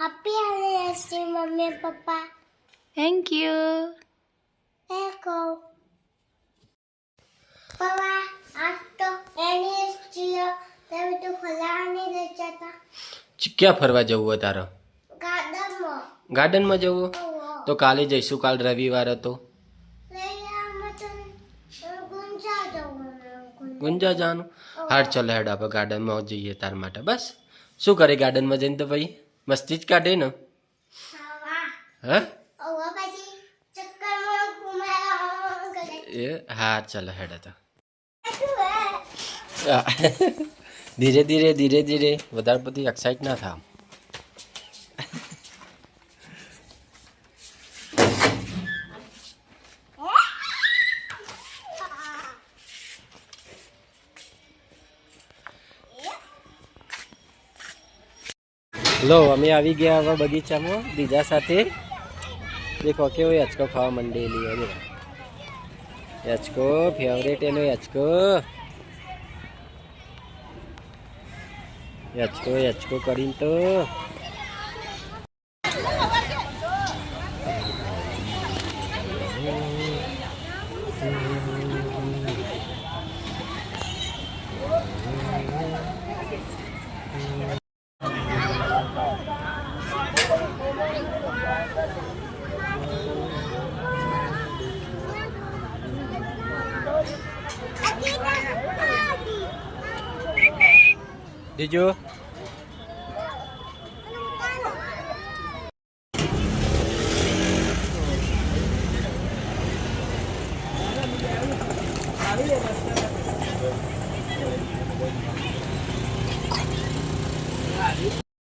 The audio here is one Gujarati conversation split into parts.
Happy anniversary mummy papa thank you. देखो पापा आज तो एनिवर्सरी है तभी तो फला नहीं लेता था क्या फरवा जવું હોય તારે? ગાર્ડનમાં જવું? તો કાલે જઈશું, કાલ રવિવાર હતો. ગુંજા જવાનું? હાડ ચાલો હેડ આપણે ગાર્ડનમાં જઈએ તાર માટે. બસ શું કરે ગાર્ડનમાં જઈને તો ભાઈ મસ્તી જ કાઢે ને? હા એ હા ચાલો હેડ હતા. ધીરે ધીરે ધીરે ધીરે વધારે બધી એક્સાઇટ ના થાવ. લો અમે આવી ગયા હવે બગીચામાં બીજા સાથે. દેખો કેવો યચકો ખાવા માંડેલી હવે. યચકો ફેવરેટ એનો યચકો. યચકો યચકો કરીને તો દીજો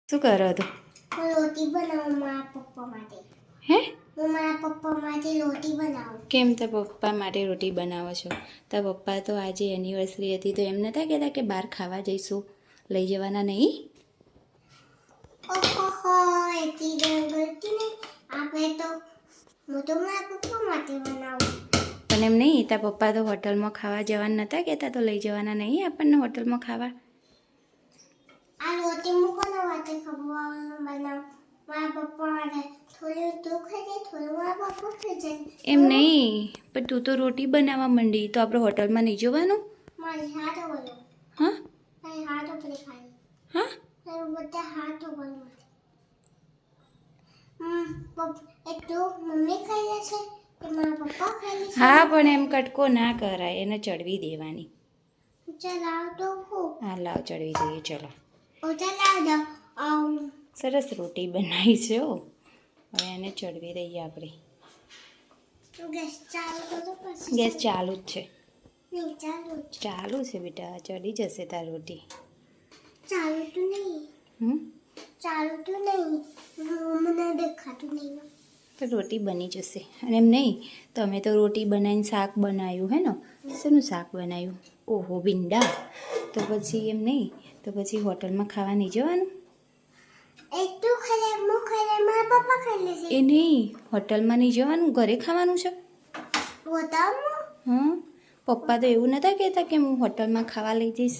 શું કરો તો? रोटी बनाऊं माँ पप्पा माटे હે હું મારા પપ્પા માટે રોટી બનાવું. કેમ તો પપ્પા માટે રોટી બનાવો છો? તો પપ્પા તો આજે એનિવર્સરી હતી તો એમ નતા કહેતા કે બહાર ખાવા જઈશું, લઈ જવાના નહીં? ઓહો એટલી ગળતી નહીં આપણે તો હું તો મારા પપ્પા માટે બનાવું. પણ એમ નહીં, તાર પપ્પા તો હોટલમાં ખાવા જવાના નતા કહેતા તો લઈ જવાના નહીં આપણને હોટલમાં ખાવા? આ રોટી મૂકોના માટે ખબર બનાવું મારા પપ્પા માટે. થોડું તું ખાઈ જાય થોડું મારા પપ્પા ખાઈ જાય. એમ નહીં, પણ તું તો રોટી બનાવવા માંડી તો આપણે હોટલમાં નહીં જવાનું? મારી હાથો બોલો હા મારી હાથો પડી ખાઈ હા મારું બધા હાથો બોલો. એટલું મમ્મી ખાઈ લેશે કે મારા પપ્પા ખાઈ લેશે? હા પણ એમ કટકો ના કરાય, એને ચડવી દેવાની. ચાલ આવ તો હું હા લાવ ચડવી દઈએ. ચલો ચાલ આવ દો સરસ રોટી બનાવી છે હો. હવે એને ચડવી દઈએ આપણે. ગેસ ચાલુ કરો પછી. ગેસ ચાલુ જ છે. નહીં ચાલુ જ. ચાલુ છે બેટા, ચડી જશે તાર રોટી. ચાલુ તો નહીં ચાલુ તો નહીં મને દેખાતું નહીં. તો રોટી બની જશે. અને એમ નહીં તો અમે તો રોટી બનાવીને શાક બનાવ્યું હે ને. શેનું શાક બનાવ્યું? ઓહો ભીંડા. તો પછી એમ નહીં તો પછી હોટલમાં ખાવા નહીં જવાનું? એટલું ખાઈ લે હું ખાઈ લે મારા પપ્પા ખાઈ લેશે. એ નહીં, હોટલમાં નહીં જવાનું, ઘરે ખાવાનું છે. હોટલમાં હા પપ્પા તો એવું નતા કહેતા કે હું હોટલમાં ખાવા લઈ જઈશ?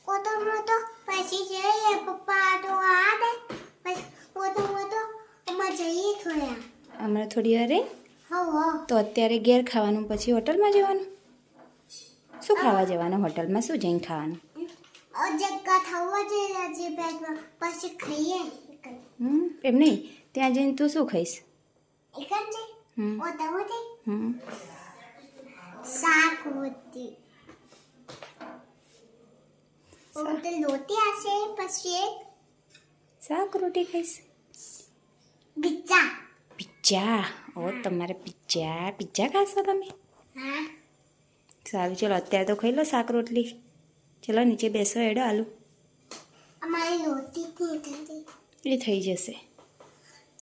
હોટલમાં તો પછી જઈએ પપ્પા તો આ દે પછી હોટલમાં તો અમે જઈએ થોડા હમણાં થોડી વાર રહી હો તો અત્યારે ઘેર ખાવાનું પછી હોટલમાં જવાનું? શું ખાવા જવાનું હોટલમાં? શું જઈને ખાવાનું? જગ્યા થવા જઈએ જે પેટમાં પછી ખાઈએ. એમ નહીં, ત્યાં જઈને તું શું ખાઈશ? એક જ હમ શાક રોટી રોટી હશે પછી એક શાક રોટી ખાઈશ? પિઝા. પિઝા? ઓ તમારે પિઝા ખાશો તમે? હા સારું ચલો અત્યારે તો ખાઈ લો શાક રોટલી. ચલો નીચે બેસો, હેડો આલુ અમારી રોટી નહીં થતી. એ થઈ જશે.